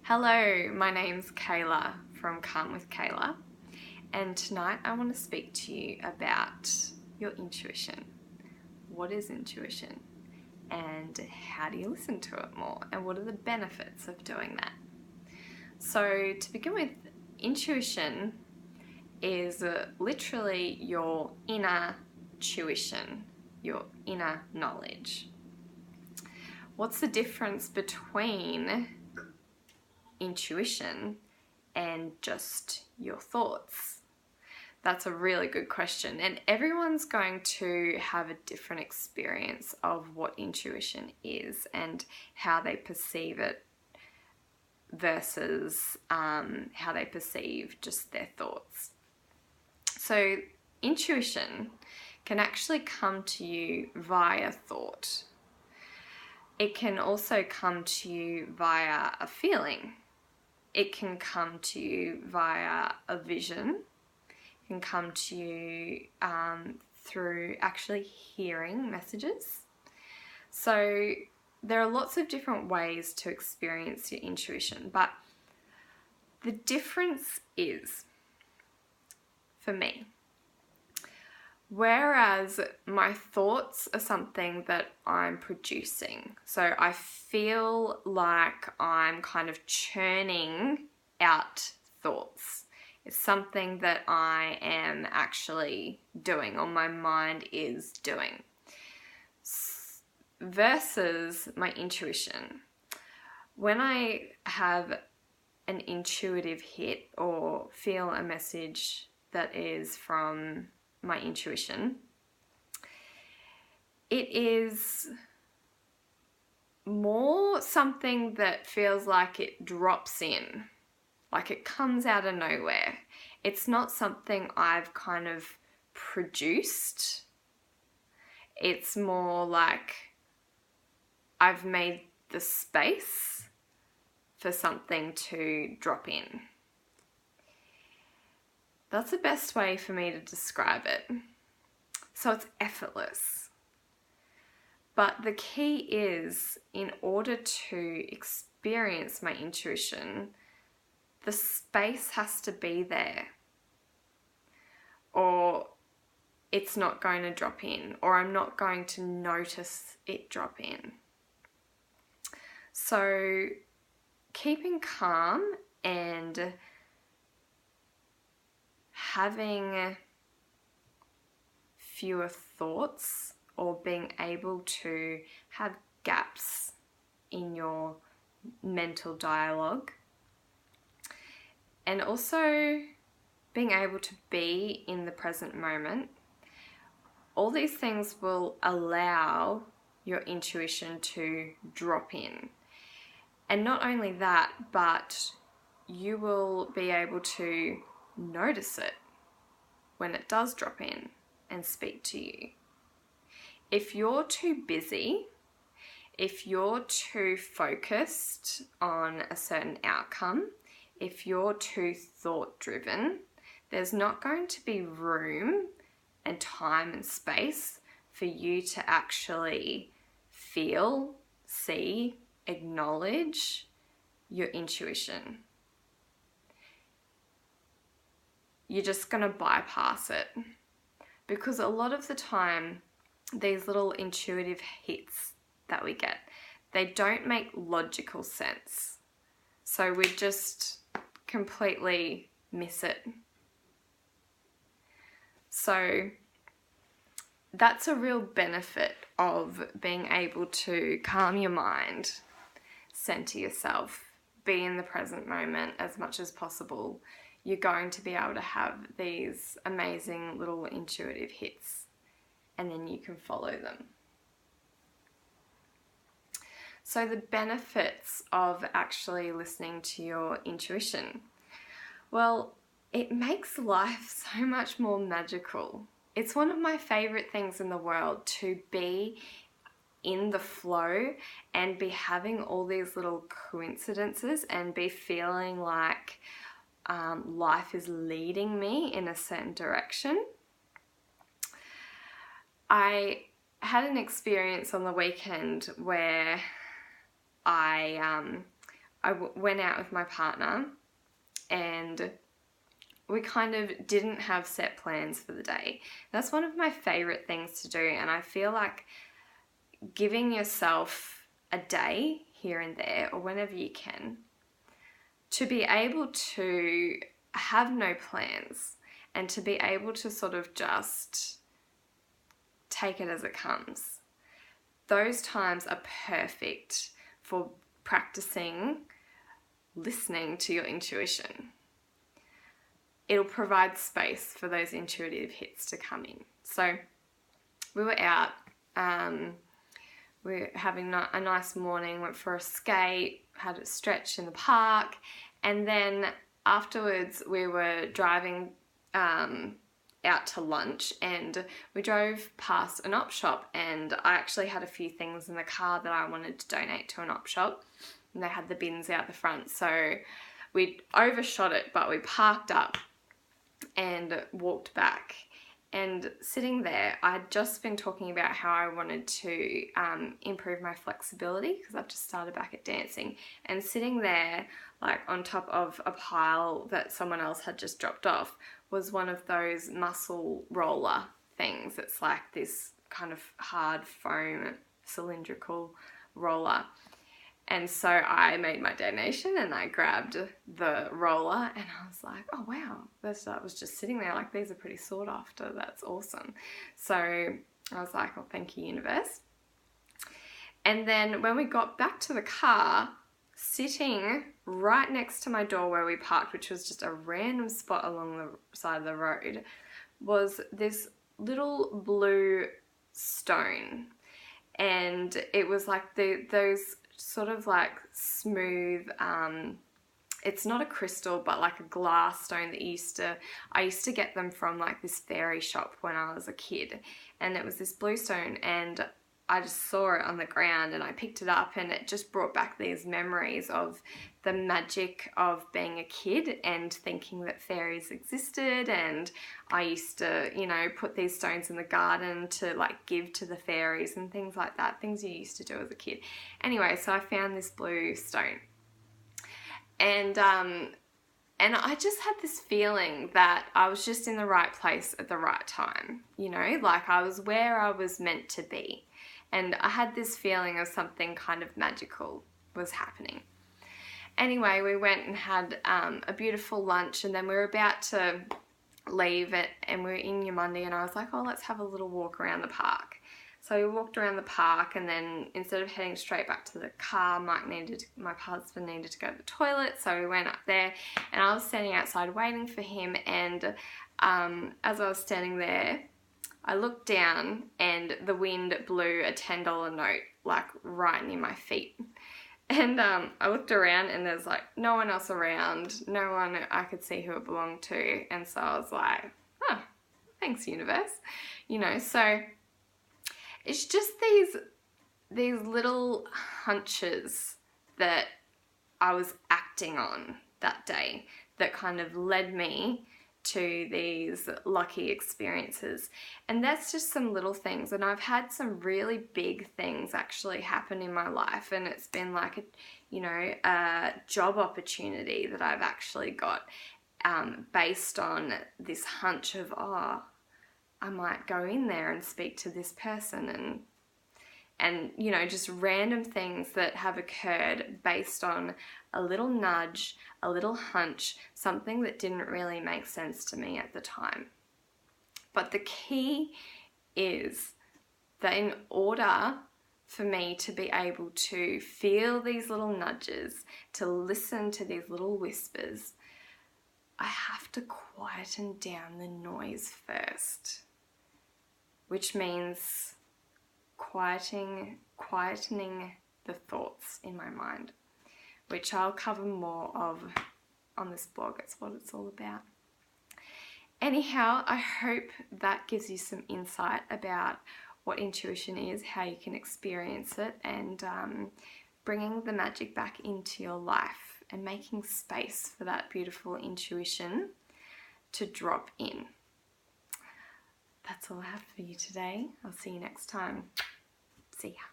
Hello, my name's Kayla from Calm with Kayla, and tonight I want to speak to you about your intuition. What is intuition? And how do you listen to it more? And what are the benefits of doing that? So, to begin with, intuition is literally your inner tuition, your inner knowledge. What's the difference between intuition and just your thoughts? That's a really good question, and everyone's going to have a different experience of what intuition is and how they perceive it versus how they perceive just their thoughts. So intuition can actually come to you via thought. It can also come to you via a feeling. It can come to you via a vision. It can come to you through actually hearing messages. So there are lots of different ways to experience your intuition, but the difference is, for me, whereas my thoughts are something that I'm producing. So I feel like I'm kind of churning out thoughts. It's something that I am actually doing, or my mind is doing. Versus my intuition. When I have an intuitive hit or feel a message that is from my intuition, it is more something that feels like it drops in, like it comes out of nowhere. It's not something I've kind of produced. It's more like I've made the space for something to drop in. That's the best way for me to describe it. So it's effortless. But the key is, in order to experience my intuition, the space has to be there, or it's not going to drop in, or I'm not going to notice it drop in. So keeping calm and having fewer thoughts, or being able to have gaps in your mental dialogue, and also being able to be in the present moment, all these things will allow your intuition to drop in. And not only that, but you will be able to notice it when it does drop in and speak to you. If you're too busy, if you're too focused on a certain outcome, if you're too thought-driven, there's not going to be room and time and space for you to actually feel, see, acknowledge your intuition. You're just going to bypass it, because a lot of the time these little intuitive hits that we get, they don't make logical sense. So we just completely miss it. So that's a real benefit of being able to calm your mind, center yourself, be in the present moment as much as possible. You're going to be able to have these amazing little intuitive hits, and then you can follow them. So the benefits of actually listening to your intuition. Well, it makes life so much more magical. It's one of my favorite things in the world to be in the flow and be having all these little coincidences and be feeling like life is leading me in a certain direction. I had an experience on the weekend where I went out with my partner, and we kind of didn't have set plans for the day. That's one of my favorite things to do, and I feel like giving yourself a day here and there, or whenever you can, to be able to have no plans and to be able to sort of just take it as it comes. Those times are perfect for practicing listening to your intuition. It'll provide space for those intuitive hits to come in. So we were out, we were having a nice morning, went for a skate, had a stretch in the park, and then afterwards we were driving out to lunch, and we drove past an op shop, and I actually had a few things in the car that I wanted to donate to an op shop, and they had the bins out the front, so we overshot it, but we parked up and walked back. And sitting there, I'd just been talking about how I wanted to improve my flexibility, because I've just started back at dancing, and sitting there like on top of a pile that someone else had just dropped off was one of those muscle roller things. It's like this kind of hard foam cylindrical roller. And so I made my donation and I grabbed the roller, and I was like, oh wow, that was just sitting there, like these are pretty sought after, that's awesome. So I was like, oh, thank you, universe. And then when we got back to the car, sitting right next to my door where we parked, which was just a random spot along the side of the road, was this little blue stone. And it was like those sort of like smooth, it's not a crystal, but like a glass stone that I used to get them from like this fairy shop when I was a kid, and it was this blue stone, and I just saw it on the ground and I picked it up, and it just brought back these memories of the magic of being a kid and thinking that fairies existed. And I used to, you know, put these stones in the garden to like give to the fairies and things like that, things you used to do as a kid. Anyway, so I found this blue stone, and I just had this feeling that I was just in the right place at the right time, you know, like I was where I was meant to be. And I had this feeling of something kind of magical was happening. Anyway, we went and had a beautiful lunch, and then we were about to leave it, and we were in Yamundi, and I was like, oh, let's have a little walk around the park. So we walked around the park, and then instead of heading straight back to the car, my husband needed to go to the toilet, so we went up there, and I was standing outside waiting for him, and as I was standing there, I looked down and the wind blew a $10 note like right near my feet. And I looked around and there's like no one else around, no one I could see who it belonged to. And so I was like, oh, thanks universe. You know, so it's just these little hunches that I was acting on that day that kind of led me to these lucky experiences. And that's just some little things, and I've had some really big things actually happen in my life, and it's been like a job opportunity that I've actually got based on this hunch of, oh, I might go in there and speak to this person, and you know, just random things that have occurred based on a little nudge, a little hunch, something that didn't really make sense to me at the time. But the key is that in order for me to be able to feel these little nudges, to listen to these little whispers, I have to quieten down the noise first, which means quietening the thoughts in my mind, which I'll cover more of on this blog. It's what it's all about. Anyhow, I hope that gives you some insight about what intuition is, how you can experience it, and bringing the magic back into your life and making space for that beautiful intuition to drop in. That's all I have for you today. I'll see you next time. See ya.